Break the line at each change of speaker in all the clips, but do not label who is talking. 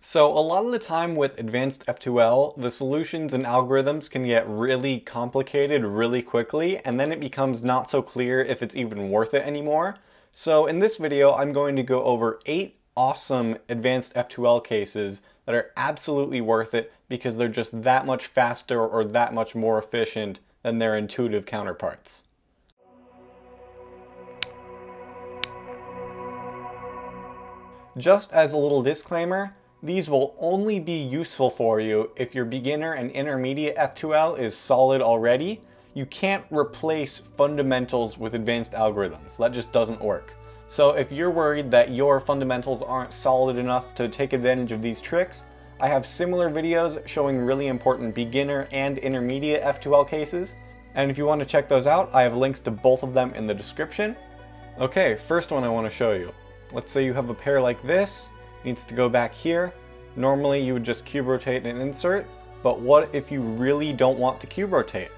So a lot of the time with advanced F2L, the solutions and algorithms can get really complicated really quickly, and then it becomes not so clear if it's even worth it anymore. So in this video, I'm going to go over 8 awesome advanced F2L cases that are absolutely worth it because they're just that much faster or that much more efficient than their intuitive counterparts. Just as a little disclaimer, these will only be useful for you if your beginner and intermediate F2L is solid already. You can't replace fundamentals with advanced algorithms. That just doesn't work. So if you're worried that your fundamentals aren't solid enough to take advantage of these tricks, I have similar videos showing really important beginner and intermediate F2L cases. And if you want to check those out, I have links to both of them in the description. Okay, first one I want to show you. Let's say you have a pair like this. Needs to go back here. Normally you would just cube rotate and insert, but what if you really don't want to cube rotate?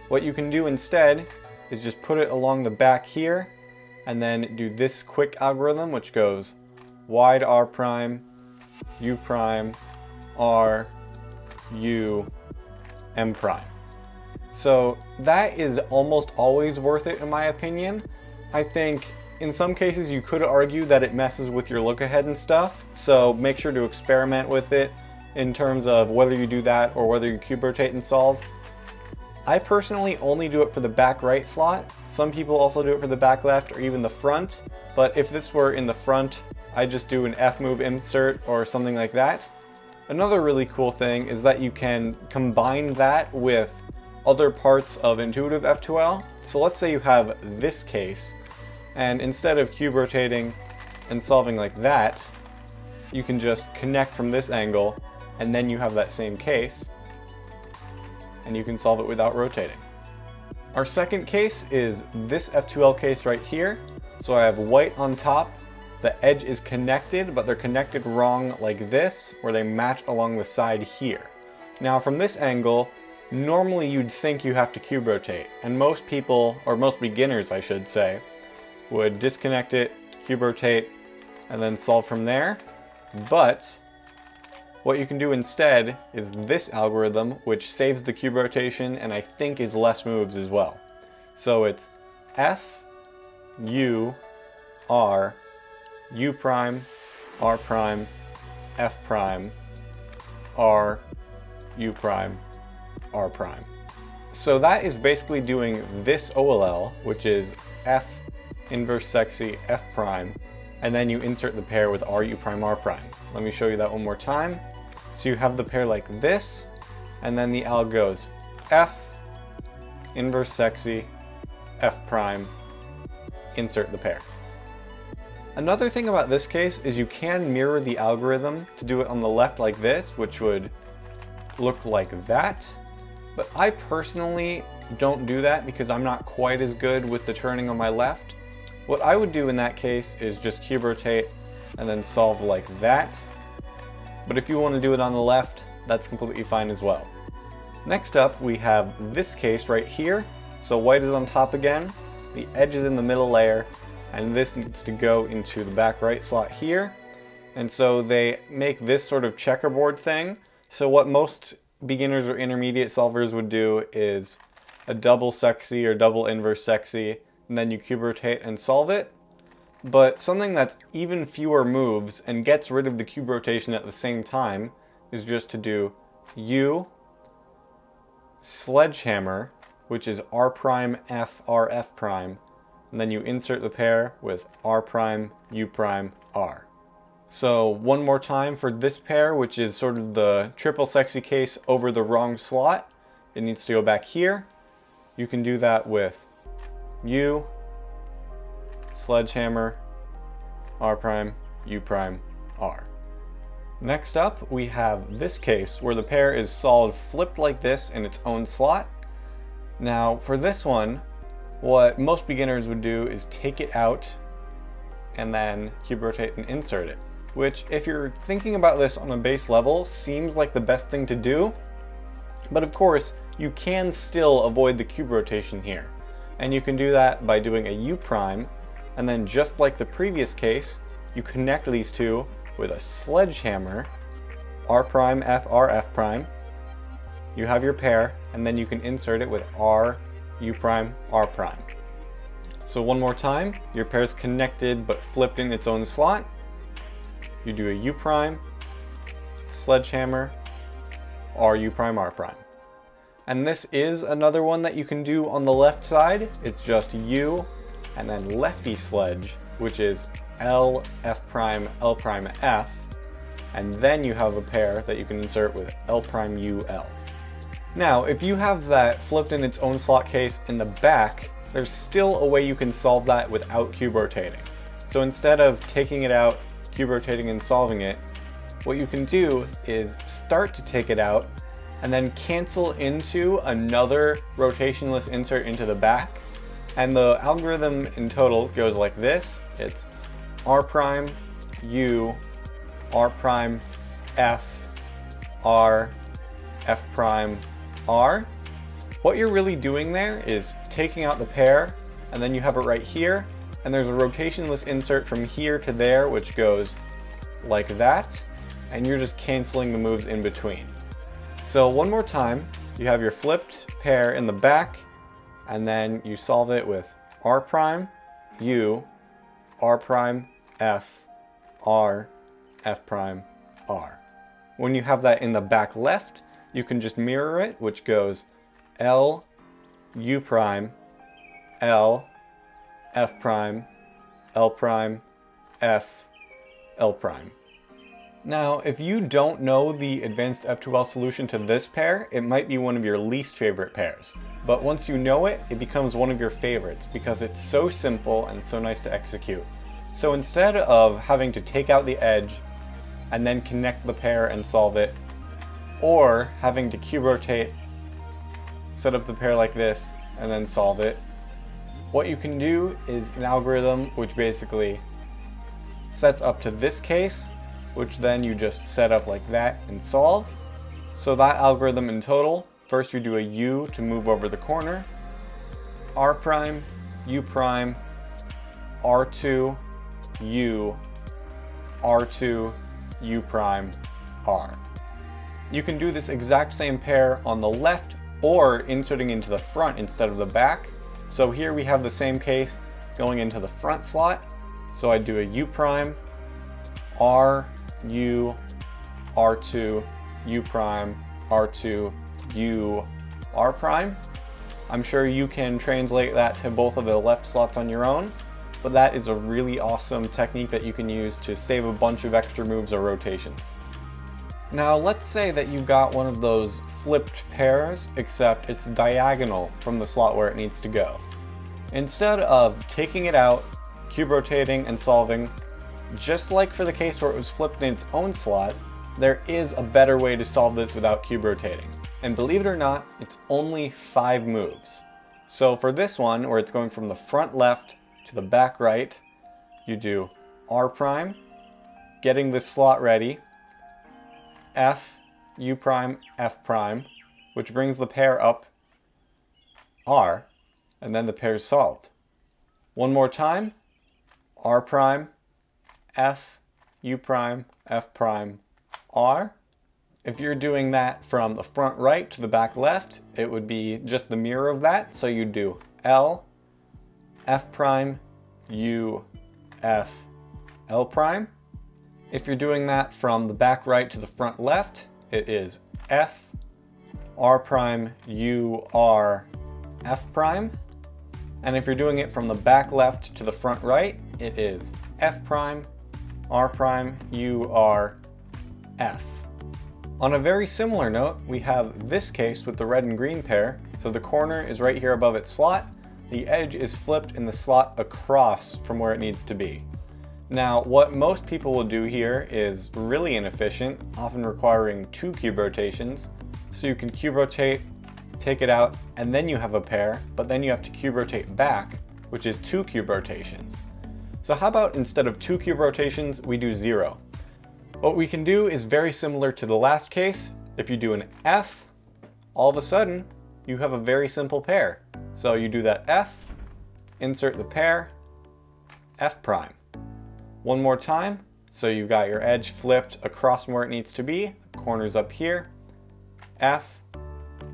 What you can do instead is just put it along the back here and then do this quick algorithm which goes wide R prime, U prime, R, U, M prime. So that is almost always worth it in my opinion. I think in some cases you could argue that it messes with your look ahead and stuff, so make sure to experiment with it in terms of whether you do that or whether you cube rotate and solve. I personally only do it for the back right slot. Some people also do it for the back left or even the front, but if this were in the front, I just do an F move insert or something like that. Another really cool thing is that you can combine that with other parts of intuitive F2L. So let's say you have this case, and instead of cube rotating and solving like that, you can just connect from this angle, and then you have that same case, and you can solve it without rotating. Our second case is this F2L case right here. So I have white on top, the edge is connected, but they're connected wrong like this, where they match along the side here. Now from this angle, normally you'd think you have to cube rotate, and most people, or most beginners I should say, would disconnect it, cube rotate, and then solve from there. But what you can do instead is this algorithm, which saves the cube rotation and I think is less moves as well. So it's F, U, R, U prime, R prime, F prime, R, U prime, R prime. So that is basically doing this OLL, which is F inverse sexy F prime, and then you insert the pair with RU prime R prime. Let me show you that one more time. So you have the pair like this, and then the L goes F inverse sexy F prime, insert the pair. Another thing about this case is you can mirror the algorithm to do it on the left like this, which would look like that. But I personally don't do that because I'm not quite as good with the turning on my left. What I would do in that case is just cube rotate and then solve like that. But if you want to do it on the left, that's completely fine as well. Next up, we have this case right here. So white is on top again, the edge is in the middle layer, and this needs to go into the back right slot here. And so they make this sort of checkerboard thing. So what most beginners or intermediate solvers would do is a double sexy or double inverse sexy, and then you cube rotate and solve it. But something that's even fewer moves and gets rid of the cube rotation at the same time is just to do U, sledgehammer, which is R prime F R F prime, and then you insert the pair with R prime U prime R. So one more time for this pair, which is sort of the triple sexy case over the wrong slot. It needs to go back here. You can do that with U, sledgehammer, R prime, U prime, R. Next up, we have this case where the pair is solid flipped like this in its own slot. Now for this one, what most beginners would do is take it out and then cube rotate and insert it, which if you're thinking about this on a base level seems like the best thing to do. But of course, you can still avoid the cube rotation here. And you can do that by doing a U prime, and then just like the previous case, you connect these two with a sledgehammer, R prime, F, R, F prime. You have your pair, and then you can insert it with R, U prime, R prime. So one more time, your pair is connected but flipped in its own slot. You do a U prime, sledgehammer, R, U prime, R prime. And this is another one that you can do on the left side. It's just U and then lefty sledge, which is L, F prime, L prime, F. And then you have a pair that you can insert with L prime, U, L. Now, if you have that flipped in its own slot case in the back, there's still a way you can solve that without cube rotating. So instead of taking it out, cube rotating and solving it, what you can do is start to take it out and then cancel into another rotationless insert into the back. And the algorithm in total goes like this. It's R prime, U, R prime, F, R, F prime, R. What you're really doing there is taking out the pair, and then you have it right here, and there's a rotationless insert from here to there, which goes like that, and you're just canceling the moves in between. So one more time, you have your flipped pair in the back, and then you solve it with R prime, U, R prime, F, R, F prime, R. When you have that in the back left, you can just mirror it, which goes L, U prime, L, F prime, L prime, F, L prime. Now, if you don't know the advanced F2L solution to this pair, it might be one of your least favorite pairs. But once you know it, it becomes one of your favorites because it's so simple and so nice to execute. So instead of having to take out the edge and then connect the pair and solve it, or having to cube rotate, set up the pair like this, and then solve it, what you can do is an algorithm which basically sets up to this case, which then you just set up like that and solve. So that algorithm in total, first you do a U to move over the corner, R prime, U prime, R2, U, R2, U prime, R. You can do this exact same pair on the left or inserting into the front instead of the back. So here we have the same case going into the front slot. So I do a U prime, R, U, R2, U prime, R2, U, R prime. I'm sure you can translate that to both of the left slots on your own, but that is a really awesome technique that you can use to save a bunch of extra moves or rotations. Now let's say that you got one of those flipped pairs, except it's diagonal from the slot where it needs to go. Instead of taking it out, cube rotating and solving, just like for the case where it was flipped in its own slot, there is a better way to solve this without cube rotating. And believe it or not, it's only 5 moves. So for this one, where it's going from the front left to the back right, you do R prime, getting this slot ready, F, U prime, F prime, which brings the pair up R, and then the pair is solved. One more time, R prime, F, U prime, F prime, R. If you're doing that from the front right to the back left, it would be just the mirror of that. So you do L, F prime, U, F, L prime. If you're doing that from the back right to the front left, it is F, R prime, U, R, F prime. And if you're doing it from the back left to the front right, it is F prime, R prime, U, R, F. On a very similar note, we have this case with the red and green pair. So the corner is right here above its slot. The edge is flipped in the slot across from where it needs to be. Now, what most people will do here is really inefficient, often requiring 2 cube rotations. So you can cube rotate, take it out, and then you have a pair, but then you have to cube rotate back, which is 2 cube rotations. So how about instead of 2 cube rotations, we do 0? What we can do is very similar to the last case. If you do an F, all of a sudden, you have a very simple pair. So you do that F, insert the pair, F prime. One more time, So you've got your edge flipped across from where it needs to be, corners up here, F,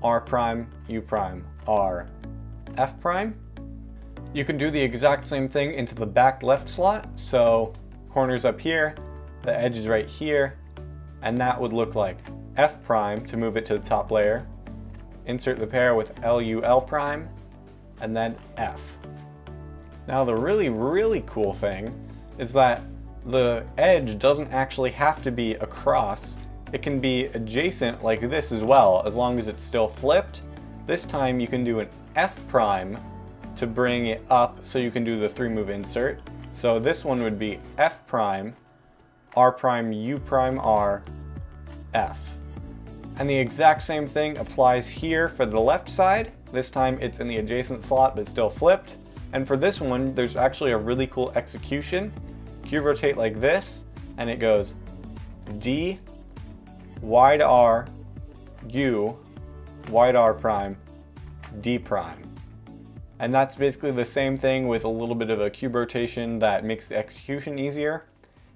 R prime, U prime, R, F prime. You can do the exact same thing into the back left slot, so corners up here, the edge is right here, and that would look like F prime to move it to the top layer, insert the pair with LUL prime, and then F. Now the really cool thing is that the edge doesn't actually have to be across. It can be adjacent like this as well, as long as it's still flipped. This time you can do an F prime to bring it up so you can do the 3-move insert. So this one would be F prime, R prime, U prime, R, F. And the exact same thing applies here for the left side. This time it's in the adjacent slot but still flipped. And for this one, there's actually a really cool execution. Cube rotate like this, and it goes D, wide R, U, wide R prime, D prime. And that's basically the same thing with a little bit of a cube rotation that makes the execution easier,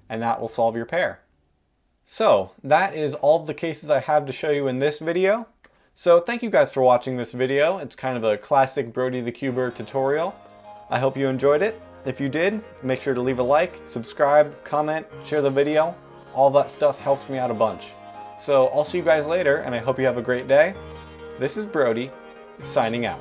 and that will solve your pair. So that is all of the cases I have to show you in this video. So thank you guys for watching this video. It's kind of a classic BrodytheCuber tutorial. I hope you enjoyed it. If you did, make sure to leave a like, subscribe, comment, share the video. All that stuff helps me out a bunch. So I'll see you guys later, and I hope you have a great day. This is Brody, signing out.